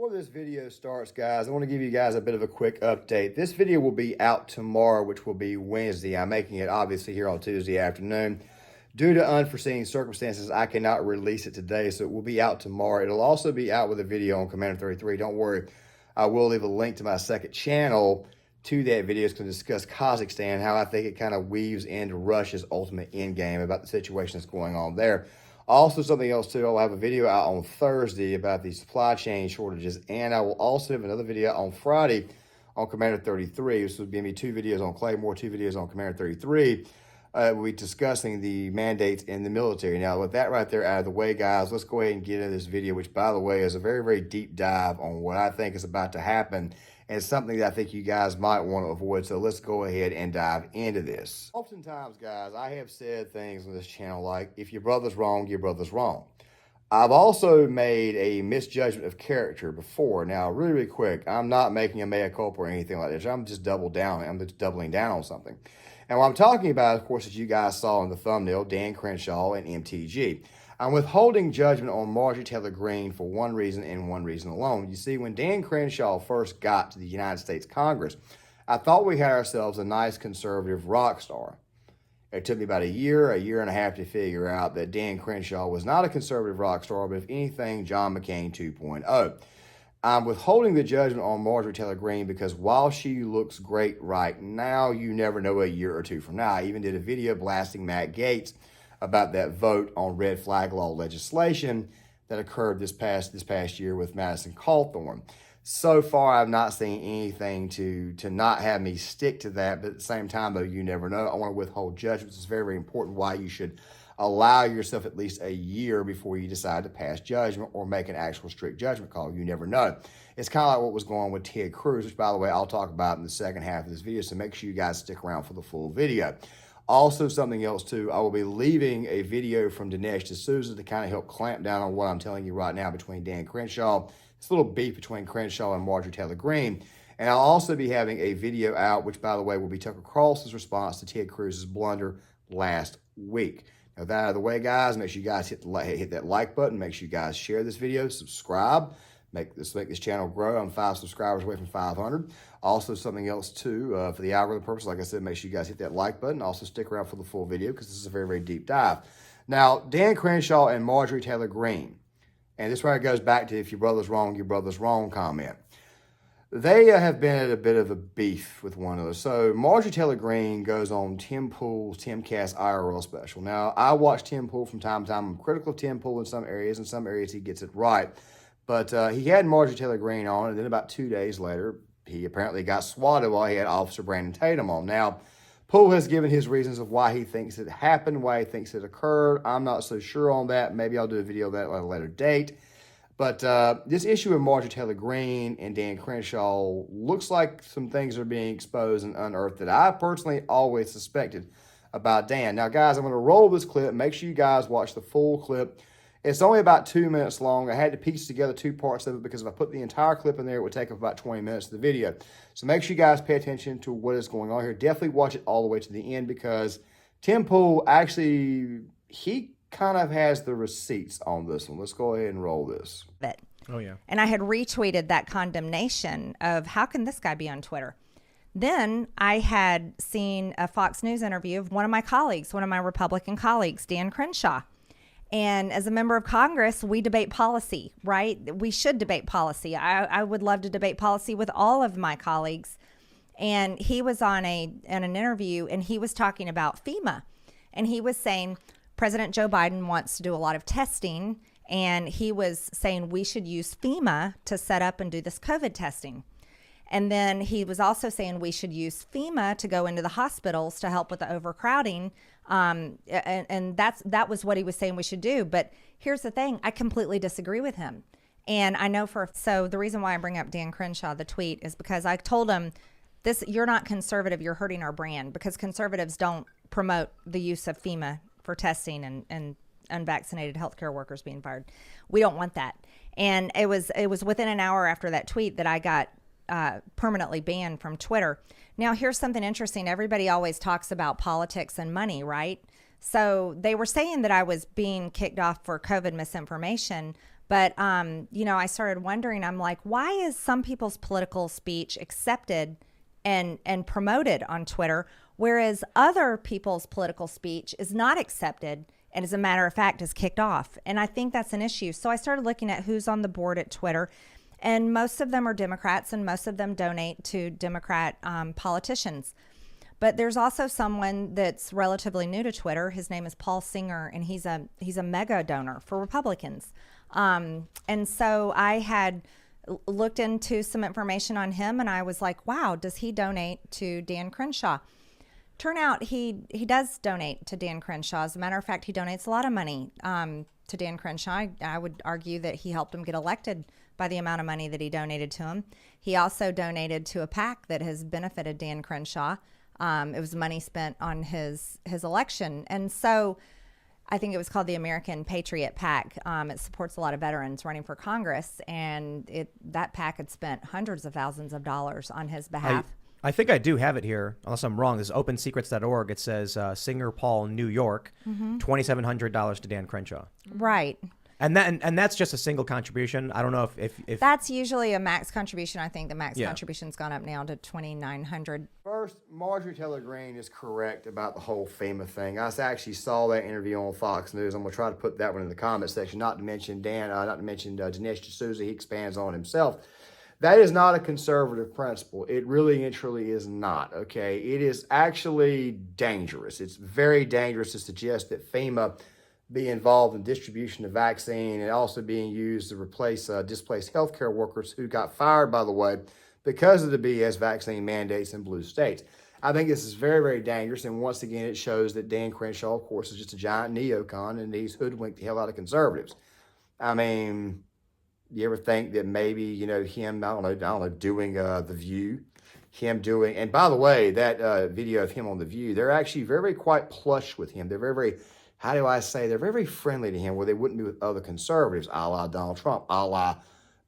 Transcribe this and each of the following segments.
Before this video starts, guys, I want to give you guys a bit of a quick update. This video will be out tomorrow, which will be Wednesday. I'm making it obviously here on Tuesday afternoon. Due to unforeseen circumstances, I cannot release it today, so it will be out tomorrow. It'll also be out with a video on Commander 33. Don't worry, I will leave a link to my second channel to that video. It's going to discuss Kazakhstan, how I think it kind of weaves into Russia's ultimate endgame about the situation that's going on there. Also, something else too, I'll have a video out on Thursday about the supply chain shortages, and I will also have another video on Friday on Commander 33. This will be me 2 videos on Claymore, 2 videos on Commander 33. We'll be discussing the mandates in the military. Now, with that right there out of the way, guys, let's go ahead and get into this video, which, by the way, is a very, very deep dive on what I think is about to happen, and something that I think you guys might want to avoid. So let's go ahead and dive into this. Oftentimes, guys, I have said things on this channel like, if your brother's wrong, your brother's wrong. I've also made a misjudgment of character before. Now, really, really quick, I'm not making a mea culpa or anything like this. I'm just doubling down on something. And what I'm talking about, of course, as you guys saw in the thumbnail, Dan Crenshaw and MTG. I'm withholding judgment on Marjorie Taylor Greene for one reason and one reason alone. You see, when Dan Crenshaw first got to the United States Congress, I thought we had ourselves a nice conservative rock star. It took me about a year and a half to figure out that Dan Crenshaw was not a conservative rock star, but if anything, John McCain 2.0. I'm withholding the judgment on Marjorie Taylor Greene because while she looks great right now, you never know a year or two from now. I even did a video blasting Matt Gaetz about that vote on red flag law legislation that occurred this past year with Madison Cawthorn. So far, I've not seen anything to not have me stick to that, but at the same time, though, you never know. I want to withhold judgments. It's very, very important why you should allow yourself at least a year before you decide to pass judgment or make an actual strict judgment call. You never know. It's kind of like what was going on with Ted Cruz, which, by the way, I'll talk about in the second half of this video, so make sure you guys stick around for the full video. Also, something else, too, I will be leaving a video from Dinesh D'Souza to kind of help clamp down on what I'm telling you right now between Dan Crenshaw, this little beef between Crenshaw and Marjorie Taylor Greene. And I'll also be having a video out, which, by the way, will be Tucker Carlson's response to Ted Cruz's blunder last week. Now, that out of the way, guys, make sure you guys hit that like button. Make sure you guys share this video, subscribe. Make this channel grow. I'm 5 subscribers away from 500. Also, something else, too, for the algorithm purpose, like I said, make sure you guys hit that like button. Also, stick around for the full video because this is a very, very deep dive. Now, Dan Crenshaw and Marjorie Taylor Greene, and this right goes back to if your brother's wrong, your brother's wrong comment. They have been at a bit of a beef with one another. So Marjorie Taylor Greene goes on Tim Pool's Timcast IRL special. Now, I watch Tim Pool from time to time. I'm critical of Tim Pool in some areas. In some areas, he gets it right. But he had Marjorie Taylor Greene on, and then about 2 days later, he apparently got swatted while he had Officer Brandon Tatum on. Now, Poole has given his reasons of why he thinks it happened, why he thinks it occurred. I'm not so sure on that. Maybe I'll do a video of that at a later date. But this issue of Marjorie Taylor Greene and Dan Crenshaw looks like some things are being exposed and unearthed that I personally always suspected about Dan. Now, guys, I'm going to roll this clip. Make sure you guys watch the full clip. It's only about 2 minutes long. I had to piece together 2 parts of it because if I put the entire clip in there, it would take up about 20 minutes of the video. So make sure you guys pay attention to what is going on here. Definitely watch it all the way to the end because Tim Pool actually, he kind of has the receipts on this one. Let's go ahead and roll this. Oh, yeah. And I had retweeted that condemnation of how can this guy be on Twitter? Then I had seen a Fox News interview of one of my colleagues, one of my Republican colleagues, Dan Crenshaw. And as a member of Congress, we debate policy, right? We should debate policy. I would love to debate policy with all of my colleagues. And he was on an interview, and he was talking about FEMA. And he was saying President Joe Biden wants to do a lot of testing, and he was saying we should use FEMA to set up and do this COVID testing. And then he was also saying we should use FEMA to go into the hospitals to help with the overcrowding. And that was what he was saying we should do. But here's the thing. I completely disagree with him. And I know so the reason why I bring up Dan Crenshaw, the tweet, is because I told him, you're not conservative, you're hurting our brand, because conservatives don't promote the use of FEMA for testing and unvaccinated healthcare workers being fired. We don't want that. And it was within an hour after that tweet that I got permanently banned from Twitter. Now, here's something interesting. Everybody always talks about politics and money, right? So they were saying that I was being kicked off for COVID misinformation, But, I started wondering, I'm like, why is some people's political speech accepted and promoted on Twitter, whereas other people's political speech is not accepted and, as a matter of fact, is kicked off? And I think that's an issue. So I started looking at who's on the board at Twitter, and most of them are Democrats, and most of them donate to Democrat politicians. But there's also someone that's relatively new to Twitter. His name is Paul Singer, and he's a mega donor for Republicans. And so I had looked into some information on him, and I was like, wow, does he donate to Dan Crenshaw? Turn out he does donate to Dan Crenshaw. As a matter of fact, he donates a lot of money to Dan Crenshaw. I would argue that he helped him get elected by the amount of money that he donated to him. He also donated to a PAC that has benefited Dan Crenshaw. It was money spent on his election. And so I think it was called the American Patriot PAC. It supports a lot of veterans running for Congress, and that PAC had spent hundreds of thousands of dollars on his behalf. I think I do have it here, unless I'm wrong. This is opensecrets.org. It says Singer Paul, New York, $2,700 to Dan Crenshaw. Right. And that's just a single contribution. I don't know if that's usually a max contribution. I think the max contribution's gone up now to $2,900. First, Marjorie Taylor Greene is correct about the whole FEMA thing. I actually saw that interview on Fox News. I'm gonna try to put that one in the comment section. Not to mention Dinesh D'Souza. He expands on himself. That is not a conservative principle. It really and truly is not. Okay, it is actually dangerous. It's very dangerous to suggest that FEMA be involved in distribution of vaccine and also being used to replace displaced healthcare workers who got fired, by the way, because of the BS vaccine mandates in blue states. I think this is very, very dangerous. And once again, it shows that Dan Crenshaw, of course, is just a giant neocon and he's hoodwinked the hell out of conservatives. I mean, you ever think that maybe, him, I don't know, doing The View, him doing, and by the way, that video of him on The View, they're actually very, very quite plush with him. They're very, very, how do I say, they're very, very friendly to him, where they wouldn't be with other conservatives, a la Donald Trump, a la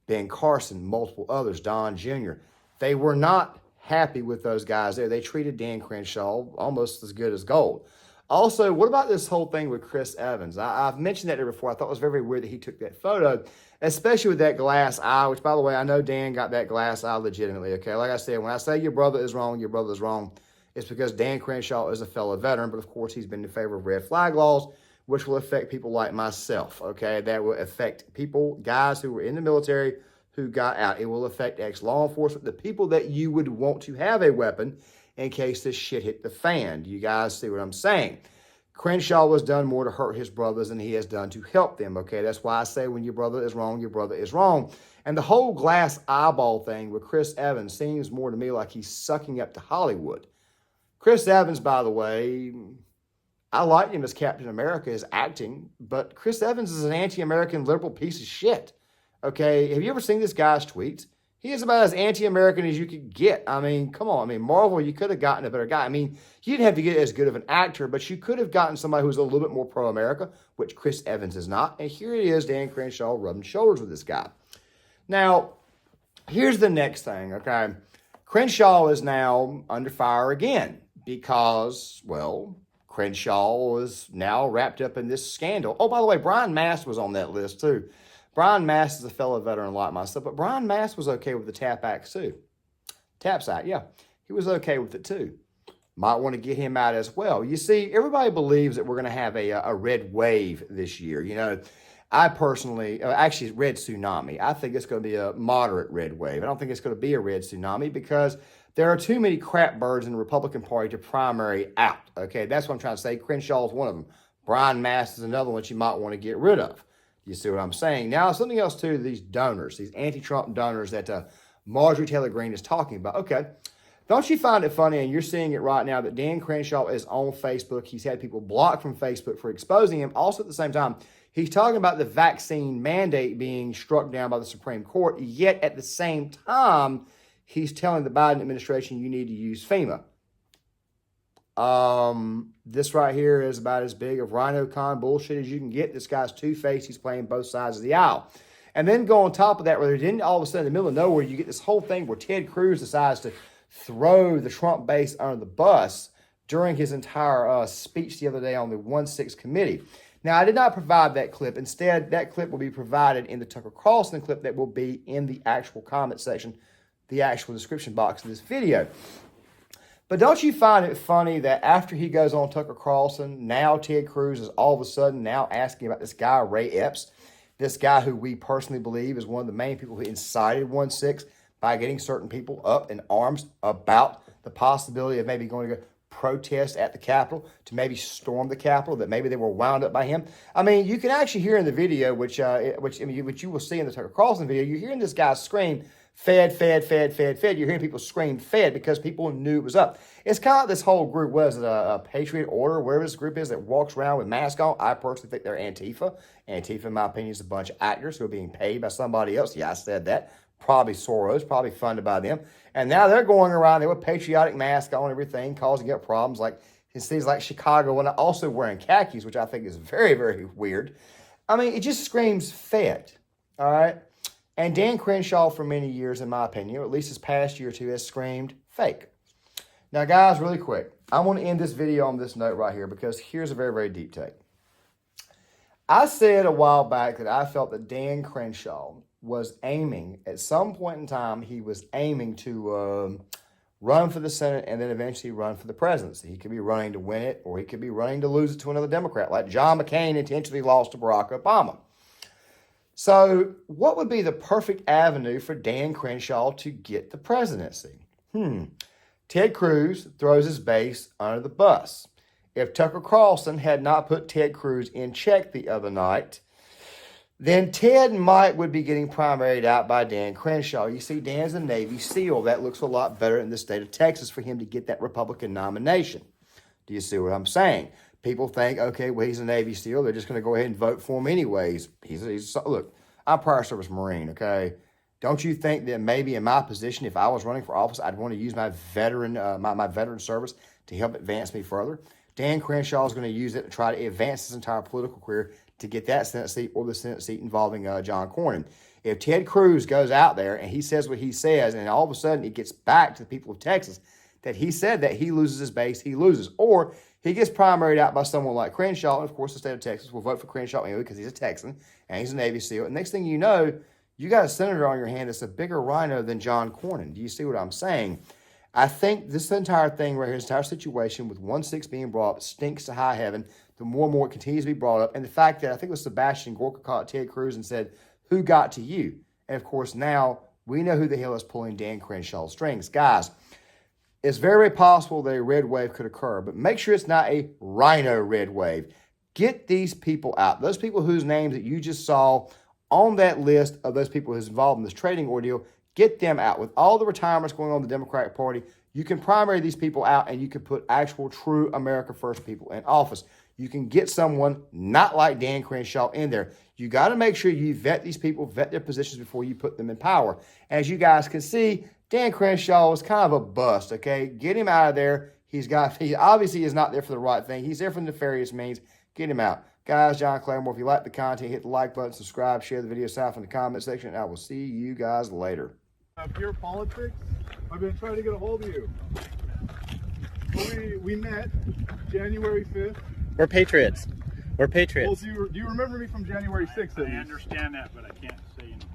Ben Carson, multiple others, Don Jr. They were not happy with those guys there. They treated Dan Crenshaw almost as good as gold. Also, what about this whole thing with Chris Evans? I've mentioned that there before. I thought it was very, very weird that he took that photo, especially with that glass eye, which, by the way, I know Dan got that glass eye legitimately, okay? Like I said, when I say your brother is wrong, your brother is wrong. It's because Dan Crenshaw is a fellow veteran, but of course he's been in favor of red flag laws, which will affect people like myself, okay? That will affect people, guys who were in the military who got out. It will affect ex-law enforcement, the people that you would want to have a weapon in case this shit hit the fan. Do you guys see what I'm saying? Crenshaw was done more to hurt his brothers than he has done to help them, okay? That's why I say when your brother is wrong, your brother is wrong. And the whole glass eyeball thing with Chris Evans seems more to me like he's sucking up to Hollywood. Chris Evans, by the way, I like him as Captain America, as acting, but Chris Evans is an anti-American liberal piece of shit, okay? Have you ever seen this guy's tweets? He is about as anti-American as you could get. I mean, come on. I mean, Marvel, you could have gotten a better guy. I mean, you didn't have to get as good of an actor, but you could have gotten somebody who's a little bit more pro-America, which Chris Evans is not. And here it is, Dan Crenshaw rubbing shoulders with this guy. Now, here's the next thing, okay? Crenshaw is now under fire again because, well, Crenshaw is now wrapped up in this scandal. Oh, by the way, Brian Mast was on that list too. Brian Mast is a fellow veteran like myself, but Brian Mast was okay with the TAP Act too. TAPS Act, yeah. He was okay with it too. Might want to get him out as well. You see, everybody believes that we're going to have a red wave this year. I personally, actually red tsunami. I think it's going to be a moderate red wave. I don't think it's going to be a red tsunami because there are too many crap birds in the Republican Party to primary out. Okay, that's what I'm trying to say. Crenshaw is one of them. Brian Mast is another one that you might want to get rid of. You see what I'm saying? Now, something else too, these donors, these anti-Trump donors that Marjorie Taylor Greene is talking about. Okay, don't you find it funny, and you're seeing it right now, that Dan Crenshaw is on Facebook. He's had people blocked from Facebook for exposing him. Also, at the same time, he's talking about the vaccine mandate being struck down by the Supreme Court, yet at the same time, he's telling the Biden administration, you need to use FEMA. This right here is about as big of Rhino Con bullshit as you can get. This guy's two-faced. He's playing both sides of the aisle. And then go on top of that, where then all of a sudden in the middle of nowhere, you get this whole thing where Ted Cruz decides to throw the Trump base under the bus during his entire speech the other day on the 1-6 committee. Now, I did not provide that clip. Instead, that clip will be provided in the Tucker Carlson clip that will be in the actual comment section, the actual description box of this video. But don't you find it funny that after he goes on Tucker Carlson, now Ted Cruz is all of a sudden now asking about this guy, Ray Epps, this guy who we personally believe is one of the main people who incited 1-6 by getting certain people up in arms about the possibility of maybe going to go protest at the Capitol, to maybe storm the Capitol, that maybe they were wound up by him. I mean, you can actually hear in the video, which you will see in the Tucker Carlson video, you're hearing this guy scream, Fed, Fed, Fed, Fed, Fed. You're hearing people scream Fed because people knew it was up. It's kind of like this whole group, was it a Patriot Order, wherever this group is that walks around with masks on? I personally think they're Antifa. Antifa, in my opinion, is a bunch of actors who are being paid by somebody else. Yeah, I said that. Probably Soros, probably funded by them. And now they're going around there with patriotic masks on and everything, causing up problems like in cities like Chicago, and also wearing khakis, which I think is very, very weird. I mean, it just screams Fed, all right? And Dan Crenshaw, for many years, in my opinion, or at least this past year or two, has screamed fake. Now, guys, really quick, I want to end this video on this note right here because here's a very, very deep take. I said a while back that I felt that Dan Crenshaw was aiming, at some point in time, he was aiming to run for the Senate and then eventually run for the presidency. He could be running to win it, or he could be running to lose it to another Democrat, like John McCain intentionally lost to Barack Obama. So what would be the perfect avenue for Dan Crenshaw to get the presidency? Ted Cruz throws his base under the bus. If Tucker Carlson had not put Ted Cruz in check the other night, then Ted might would be getting primaried out by Dan Crenshaw. You see, Dan's a Navy SEAL. That looks a lot better in the state of Texas for him to get that Republican nomination. Do you see what I'm saying? People think, okay, well, he's a Navy SEAL. They're just going to go ahead and vote for him anyways. Look, I'm a prior service Marine, okay? Don't you think that maybe in my position, if I was running for office, I'd want to use my veteran my veteran service to help advance me further? Dan Crenshaw is going to use it to try to advance his entire political career to get that Senate seat or the Senate seat involving John Cornyn. If Ted Cruz goes out there and he says what he says, and all of a sudden it gets back to the people of Texas that he said that he loses his base, he loses. Or he gets primaried out by someone like Crenshaw, and of course the state of Texas will vote for Crenshaw anyway because he's a Texan and he's a Navy SEAL. And next thing you know, you got a senator on your hand that's a bigger rhino than John Cornyn. Do you see what I'm saying? I think this entire thing right here, this entire situation with 1-6 being brought up stinks to high heaven. The more and more it continues to be brought up. And the fact that I think it was Sebastian Gorka called Ted Cruz and said, who got to you? And of course, now we know who the hell is pulling Dan Crenshaw's strings. Guys, it's very possible that a red wave could occur, but make sure it's not a rhino red wave. Get these people out. Those people whose names that you just saw on that list of those people who's involved in this trading ordeal, get them out. With all the retirements going on in the Democratic Party, you can primary these people out and you can put actual true America First people in office. You can get someone not like Dan Crenshaw in there. You got to make sure you vet these people, vet their positions before you put them in power. As you guys can see, Dan Crenshaw is kind of a bust, okay? Get him out of there. He obviously is not there for the right thing. He's there for nefarious means. Get him out. Guys, John Claymore, if you like the content, hit the like button, subscribe, share the video, sign up in the comment section, and I will see you guys later. Pure politics. I've been trying to get a hold of you. We met January 5th. We're patriots. We're patriots. Well, do you remember me from January 6th? I understand that, but I can't say anything.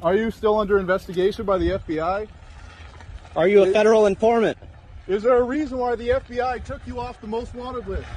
Are you still under investigation by the FBI? Are you a federal informant? Is there a reason why the FBI took you off the most wanted list?